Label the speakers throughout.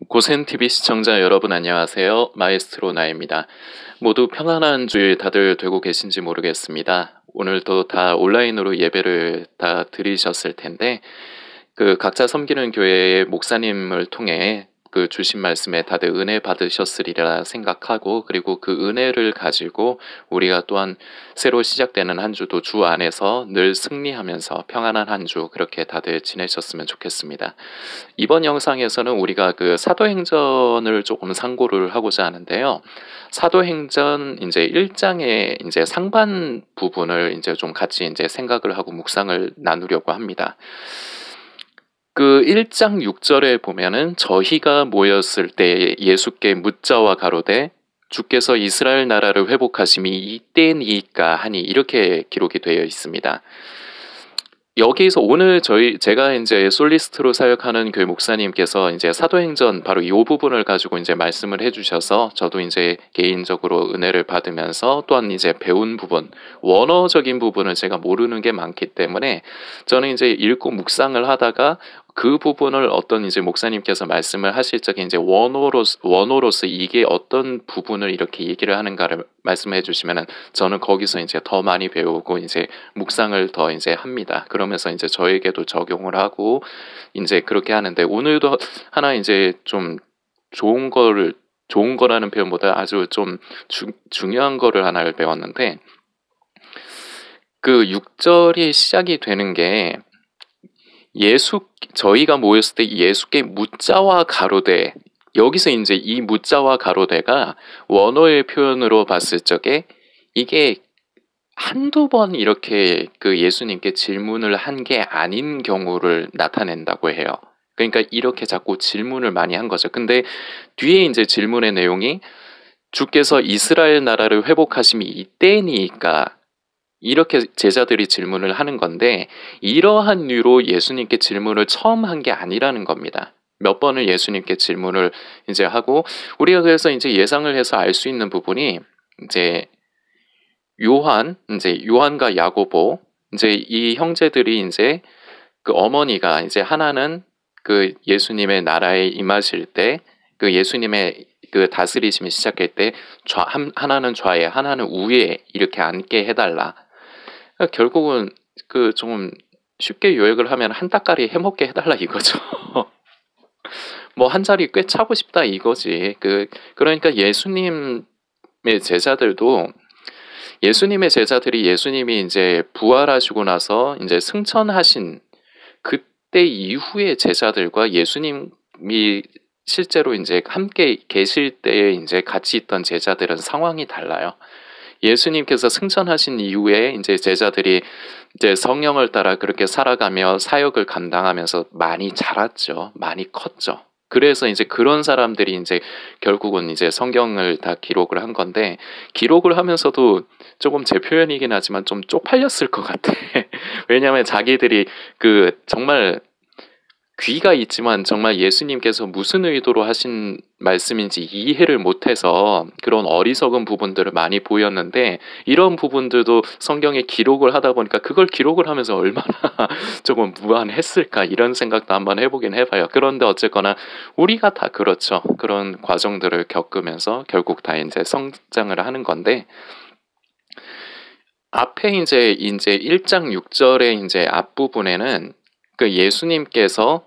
Speaker 1: 고센TV 시청자 여러분 안녕하세요. 마에스트로 나입니다. 모두 평안한 주일 다들 되고 계신지 모르겠습니다. 오늘도 다 온라인으로 예배를 다 드리셨을 텐데 각자 섬기는 교회의 목사님을 통해 주신 말씀에 다들 은혜 받으셨으리라 생각하고, 그리고 그 은혜를 가지고 우리가 또한 새로 시작되는 한 주도 주 안에서 늘 승리하면서 평안한 한 주 그렇게 다들 지내셨으면 좋겠습니다. 이번 영상에서는 우리가 사도행전을 조금 상고를 하고자 하는데요. 사도행전 이제 1장의 이제 상반 부분을 이제 좀 같이 이제 생각을 하고 묵상을 나누려고 합니다. 1장 6절에 보면은 저희가 모였을 때 예수께 묻자와 가로되 주께서 이스라엘 나라를 회복하심이 이때니까 하니, 이렇게 기록이 되어 있습니다. 여기서 오늘 제가 이제 솔리스트로 사역하는 교회 목사님께서 이제 사도행전 바로 이 부분을 가지고 이제 말씀을 해주셔서 저도 이제 개인적으로 은혜를 받으면서 또한 이제 배운 부분, 원어적인 부분을 제가 모르는 게 많기 때문에 저는 이제 읽고 묵상을 하다가 그 부분을 어떤 이제 목사님께서 말씀을 하실 적에 이제 원어로서 이게 어떤 부분을 이렇게 얘기를 하는가를 말씀해 주시면은 저는 거기서 이제 더 많이 배우고 이제 묵상을 더 이제 합니다. 그러면서 이제 저에게도 적용을 하고 이제 그렇게 하는데, 오늘도 하나 이제 좀 좋은 거라는 표현보다 아주 좀 중요한 거를 하나를 배웠는데, 6절이 시작이 되는 게 저희가 모였을 때 예수께 묻자와 가로되, 여기서 이제 이 묻자와 가로되가 원어의 표현으로 봤을 적에 이게 한두 번 이렇게 예수님께 질문을 한 게 아닌 경우를 나타낸다고 해요. 그러니까 이렇게 자꾸 질문을 많이 한 거죠. 근데 뒤에 이제 질문의 내용이 주께서 이스라엘 나라를 회복하심이 이때니까, 이렇게 제자들이 질문을 하는 건데, 이러한 이유로 예수님께 질문을 처음 한 게 아니라는 겁니다. 몇 번을 예수님께 질문을 이제 하고, 우리가 그래서 이제 예상을 해서 알 수 있는 부분이 이제 요한과 야고보, 이제 이 형제들이 이제 어머니가 이제 하나는 예수님의 나라에 임하실 때 예수님의 다스리심이 시작할 때 하나는 좌에 하나는 우에 이렇게 앉게 해달라. 결국은 좀 쉽게 요약을 하면 한 닭다리 해먹게 해달라 이거죠. 뭐 한 자리 꽤 차고 싶다 이거지. 그러니까 예수님의 제자들이 예수님이 이제 부활하시고 나서 이제 승천하신 그때 이후의 제자들과 예수님이 실제로 이제 함께 계실 때에 이제 같이 있던 제자들은 상황이 달라요. 예수님께서 승천하신 이후에 이제 제자들이 이제 성령을 따라 그렇게 살아가며 사역을 감당하면서 많이 자랐죠. 많이 컸죠. 그래서 이제 그런 사람들이 이제 결국은 이제 성경을 다 기록을 한 건데, 기록을 하면서도 조금 제 표현이긴 하지만 좀 쪽팔렸을 것 같아. 왜냐하면 자기들이 정말 귀가 있지만 정말 예수님께서 무슨 의도로 하신 말씀인지 이해를 못해서 그런 어리석은 부분들을 많이 보였는데, 이런 부분들도 성경에 기록을 하다 보니까 그걸 기록을 하면서 얼마나 조금 무안했을까, 이런 생각도 한번 해보긴 해봐요. 그런데 어쨌거나 우리가 다 그렇죠. 그런 과정들을 겪으면서 결국 다 이제 성장을 하는 건데, 앞에 이제 1장 6절의 이제 앞부분에는 예수님께서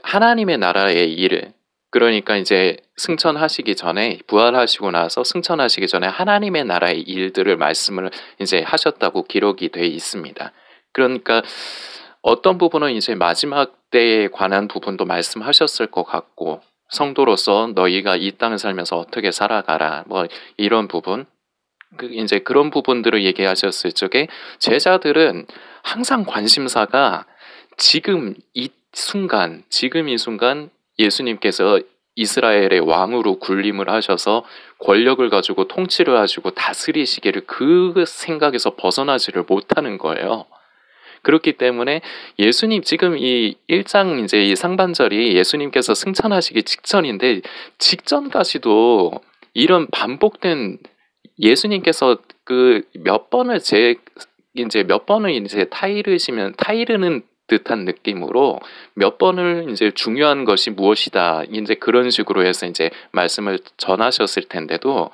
Speaker 1: 하나님의 나라의 일을, 그러니까 이제 승천하시기 전에, 부활하시고 나서 승천하시기 전에 하나님의 나라의 일들을 말씀을 이제 하셨다고 기록이 되어 있습니다. 그러니까 어떤 부분은 이제 마지막 때에 관한 부분도 말씀하셨을 것 같고, 성도로서 너희가 이 땅을 살면서 어떻게 살아가라, 뭐 이런 부분, 이제 그런 부분들을 얘기하셨을 적에 제자들은 항상 관심사가 지금 이 순간 예수님께서 이스라엘의 왕으로 군림을 하셔서 권력을 가지고 통치를 하시고 다스리시기를 그 생각에서 벗어나지를 못하는 거예요. 그렇기 때문에 예수님 지금 이 1장 이제 이 상반절이 예수님께서 승천하시기 직전인데, 직전까지도 이런 반복된 예수님께서 몇 번을 이제 타이르는 듯한 느낌으로 몇 번을 이제 중요한 것이 무엇이다 이제 그런 식으로 해서 이제 말씀을 전하셨을 텐데도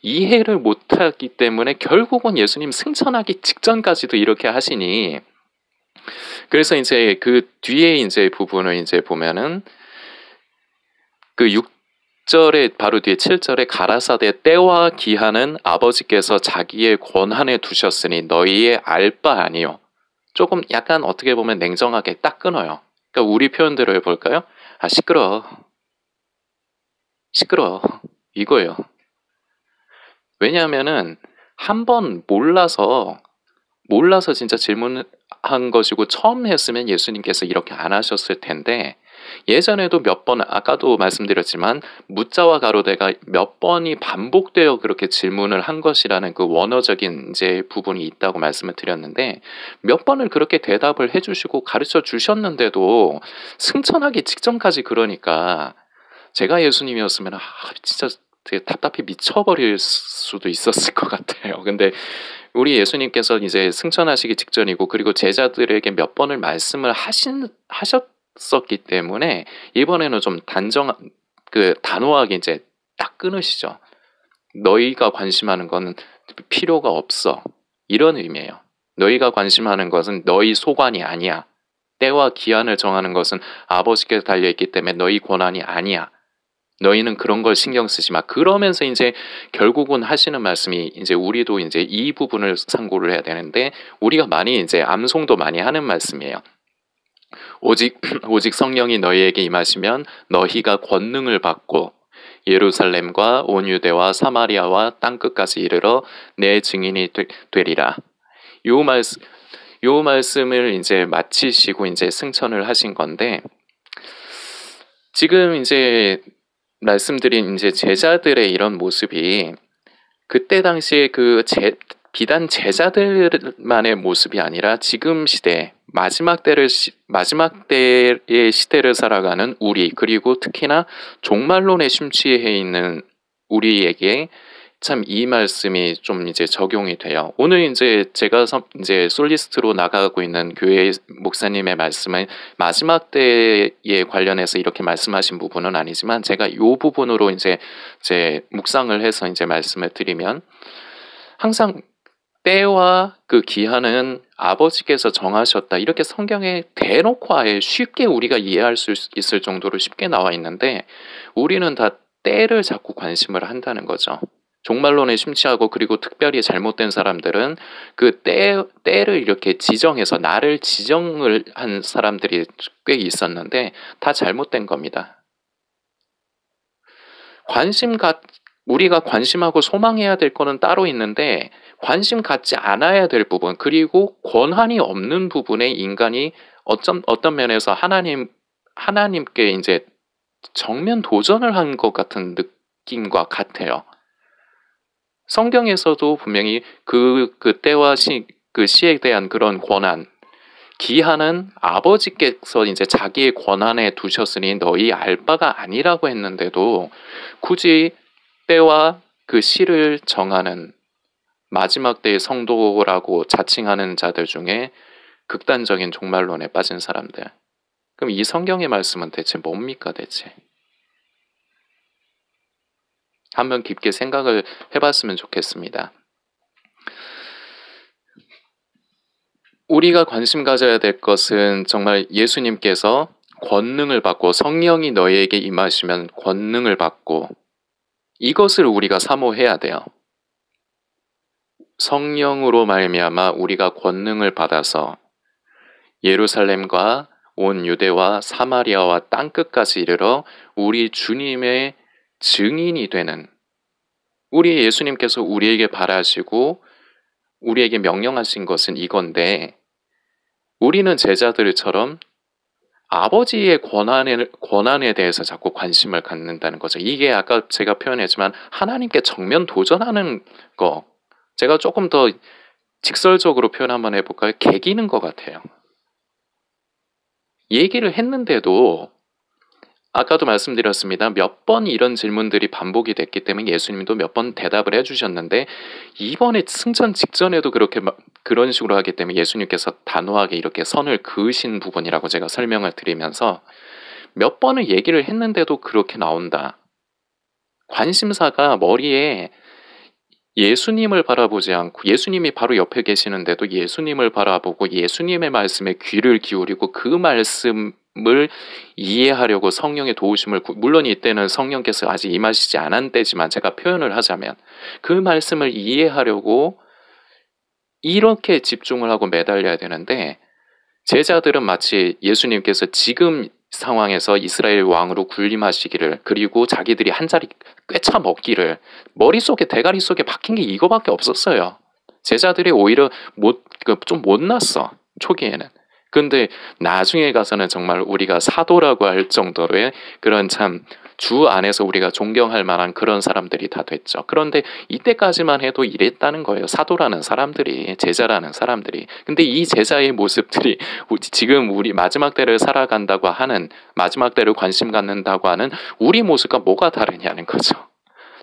Speaker 1: 이해를 못하기 때문에 결국은 예수님 승천하기 직전까지도 이렇게 하시니, 그래서 이제 그 뒤에 이제 부분을 이제 보면은 그 6절에 바로 뒤에 7절에 가라사대 때와 기한은 아버지께서 자기의 권한에 두셨으니 너희의 알 바 아니요. 조금 약간 어떻게 보면 냉정하게 딱 끊어요. 그러니까 우리 표현대로 해볼까요? 아, 시끄러. 이거예요. 왜냐하면은 한 번 몰라서 진짜 질문한 것이고 처음 했으면 예수님께서 이렇게 안 하셨을 텐데, 예전에도 몇 번 아까도 말씀드렸지만 무자와 가로대가 몇 번이 반복되어 그렇게 질문을 한 것이라는 그 원어적인 이제 부분이 있다고 말씀을 드렸는데, 몇 번을 그렇게 대답을 해주시고 가르쳐 주셨는데도 승천하기 직전까지, 그러니까 제가 예수님이었으면 진짜 되게 답답히 미쳐버릴 수도 있었을 것 같아요. 근데 우리 예수님께서 이제 승천하시기 직전이고 그리고 제자들에게 몇 번을 말씀을 하셨었기 때문에 이번에는 좀 단호하게 이제 딱 끊으시죠. 너희가 관심하는 거는 필요가 없어. 이런 의미예요. 너희가 관심하는 것은 너희 소관이 아니야. 때와 기한을 정하는 것은 아버지께서 달려있기 때문에 너희 권한이 아니야. 너희는 그런 걸 신경 쓰지 마. 그러면서 이제 결국은 하시는 말씀이, 이제 우리도 이제 이 부분을 상고를 해야 되는데, 우리가 많이 이제 암송도 많이 하는 말씀이에요. 오직 성령이 너희에게 임하시면 너희가 권능을 받고 예루살렘과 온 유대와 사마리아와 땅끝까지 이르러 내 증인이 되리라. 요 말씀을 이제 마치시고 이제 승천을 하신 건데, 지금 이제 말씀드린 이제 제자들의 이런 모습이 그때 당시에 비단 제자들만의 모습이 아니라 지금 시대, 마지막 때의 시대를 살아가는 우리, 그리고 특히나 종말론에 심취해 있는 우리에게 참 이 말씀이 좀 이제 적용이 돼요. 오늘 이제 제가 이제 솔리스트로 나가고 있는 교회 목사님의 말씀은 마지막 때에 관련해서 이렇게 말씀하신 부분은 아니지만, 제가 이 부분으로 이제 묵상을 해서 이제 말씀을 드리면, 항상 때와 그 기한은 아버지께서 정하셨다, 이렇게 성경에 대놓고 아예 쉽게 우리가 이해할 수 있을 정도로 쉽게 나와 있는데, 우리는 다 때를 자꾸 관심을 한다는 거죠. 종말론에 심취하고 그리고 특별히 잘못된 사람들은 그 때를 이렇게 지정해서 나를 지정을 한 사람들이 꽤 있었는데 다 잘못된 겁니다. 우리가 관심하고 소망해야 될 거는 따로 있는데, 관심 갖지 않아야 될 부분, 그리고 권한이 없는 부분에 인간이 어떤 면에서 하나님께 이제 정면 도전을 한 것 같은 느낌과 같아요. 성경에서도 분명히 그 때와 그 시에 대한 그런 권한, 기한은 아버지께서 이제 자기의 권한에 두셨으니 너희 알 바가 아니라고 했는데도 굳이 때와 그 시를 정하는 마지막 때의 성도라고 자칭하는 자들 중에 극단적인 종말론에 빠진 사람들. 그럼 이 성경의 말씀은 대체 뭡니까 대체? 한번 깊게 생각을 해봤으면 좋겠습니다. 우리가 관심 가져야 될 것은 정말 예수님께서 권능을 받고 성령이 너희에게 임하시면 권능을 받고, 이것을 우리가 사모해야 돼요. 성령으로 말미암아 우리가 권능을 받아서 예루살렘과 온 유대와 사마리아와 땅끝까지 이르러 우리 주님의 증인이 되는, 우리 예수님께서 우리에게 바라시고 우리에게 명령하신 것은 이건데, 우리는 제자들처럼 아버지의 권한에 대해서 자꾸 관심을 갖는다는 거죠. 이게 아까 제가 표현했지만 하나님께 정면 도전하는 거, 제가 조금 더 직설적으로 표현 한번 해볼까요? 개기는 것 같아요. 얘기를 했는데도 아까도 말씀드렸습니다. 몇 번 이런 질문들이 반복이 됐기 때문에 예수님도 몇 번 대답을 해주셨는데 이번에 승천 직전에도 그런 식으로 하기 때문에 예수님께서 단호하게 이렇게 선을 그으신 부분이라고 제가 설명을 드리면서 몇 번을 얘기를 했는데도 그렇게 나온다. 관심사가 머리에 예수님을 바라보지 않고 예수님이 바로 옆에 계시는데도 예수님을 바라보고 예수님의 말씀에 귀를 기울이고 그 말씀을 이해하려고 성령의 도우심을 물론 이때는 성령께서 아직 임하시지 않은 때지만 제가 표현을 하자면 그 말씀을 이해하려고 이렇게 집중을 하고 매달려야 되는데 제자들은 마치 예수님께서 지금 상황에서 이스라엘 왕으로 군림하시기를 그리고 자기들이 한 자리 꿰차 먹기를 머릿속에 대가리 속에 박힌 게 이거밖에 없었어요. 제자들이 오히려 좀 못났어 초기에는. 근데 나중에 가서는 정말 우리가 사도라고 할 정도로의 그런 참 주 안에서 우리가 존경할 만한 그런 사람들이 다 됐죠. 그런데 이때까지만 해도 이랬다는 거예요. 사도라는 사람들이, 제자라는 사람들이. 근데 이 제자의 모습들이 지금 우리 마지막 때를 살아간다고 하는, 마지막 때를 관심 갖는다고 하는 우리 모습과 뭐가 다르냐는 거죠.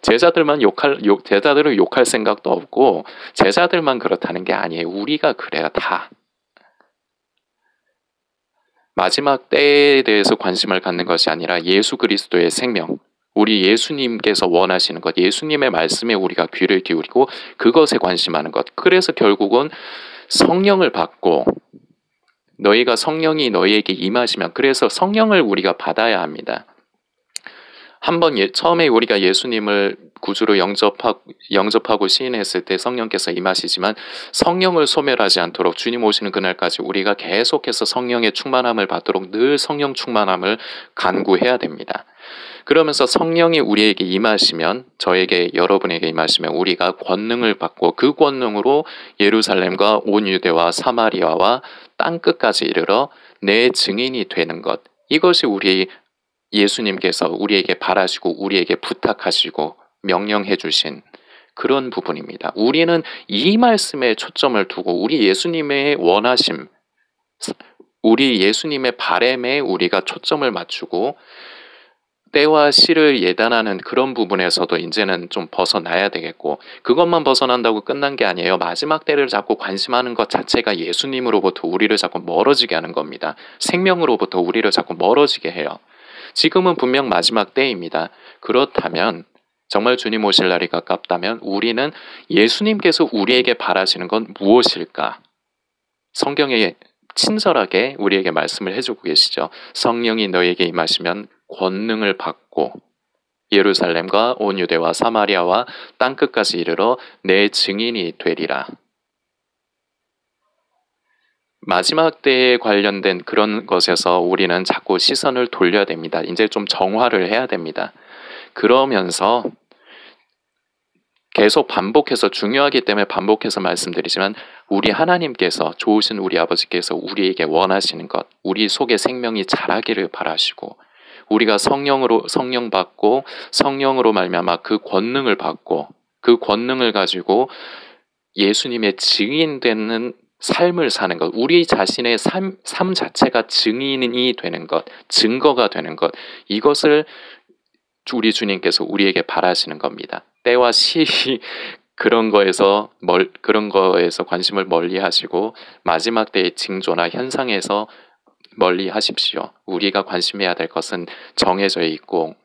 Speaker 1: 제자들은 욕할 생각도 없고 제자들만 그렇다는 게 아니에요. 우리가 그래야 다. 마지막 때에 대해서 관심을 갖는 것이 아니라 예수 그리스도의 생명, 우리 예수님께서 원하시는 것, 예수님의 말씀에 우리가 귀를 기울이고 그것에 관심하는 것. 그래서 결국은 성령을 받고 너희가 성령이 너희에게 임하시면 그래서 성령을 우리가 받아야 합니다. 한번 처음에 우리가 예수님을 구주로 영접하고 시인했을 때 성령께서 임하시지만 성령을 소멸하지 않도록 주님 오시는 그날까지 우리가 계속해서 성령의 충만함을 받도록 늘 성령 충만함을 간구해야 됩니다. 그러면서 성령이 우리에게 임하시면 저에게 여러분에게 임하시면 우리가 권능을 받고 그 권능으로 예루살렘과 온 유대와 사마리아와 땅끝까지 이르러 내 증인이 되는 것. 이것이 우리 예수님께서 우리에게 바라시고 우리에게 부탁하시고 명령해 주신 그런 부분입니다. 우리는 이 말씀에 초점을 두고 우리 예수님의 원하심, 우리 예수님의 바램에 우리가 초점을 맞추고 때와 시를 예단하는 그런 부분에서도 이제는 좀 벗어나야 되겠고 그것만 벗어난다고 끝난 게 아니에요. 마지막 때를 자꾸 관심하는 것 자체가 예수님으로부터 우리를 자꾸 멀어지게 하는 겁니다. 생명으로부터 우리를 자꾸 멀어지게 해요. 지금은 분명 마지막 때입니다. 그렇다면 정말 주님 오실 날이 가깝다면 우리는 예수님께서 우리에게 바라시는 건 무엇일까? 성경에 친절하게 우리에게 말씀을 해주고 계시죠. 성령이 너에게 임하시면 권능을 받고 예루살렘과 온 유대와 사마리아와 땅끝까지 이르러 내 증인이 되리라. 마지막 때에 관련된 그런 것에서 우리는 자꾸 시선을 돌려야 됩니다. 이제 좀 정화를 해야 됩니다. 그러면서 계속 반복해서 중요하기 때문에 반복해서 말씀드리지만 우리 하나님께서 좋으신 우리 아버지께서 우리에게 원하시는 것, 우리 속에 생명이 자라기를 바라시고 우리가 성령 받고 성령으로 말미암아 그 권능을 받고 그 권능을 가지고 예수님의 증인되는 삶을 사는 것, 우리 자신의 삶 자체가 증인이 되는 것, 증거가 되는 것, 이것을 우리 주님께서 우리에게 바라시는 겁니다. 때와 시 그런 거에서 관심을 멀리하시고 마지막 때의 징조나 현상에서 멀리하십시오. 우리가 관심해야 될 것은 정해져 있고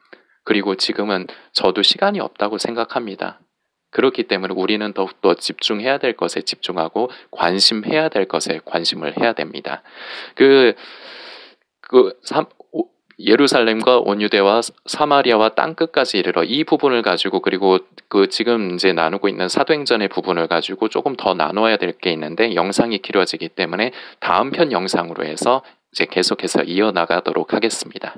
Speaker 1: 그리고 지금은 저도 시간이 없다고 생각합니다. 그렇기 때문에 우리는 더욱더 집중해야 될 것에 집중하고 관심해야 될 것에 관심을 해야 됩니다. 예루살렘과 온 유대와 사마리아와 땅끝까지 이르러 이 부분을 가지고 그리고 지금 이제 나누고 있는 사도행전의 부분을 가지고 조금 더 나눠야 될 게 있는데 영상이 길어지기 때문에 다음 편 영상으로 해서 이제 계속해서 이어나가도록 하겠습니다.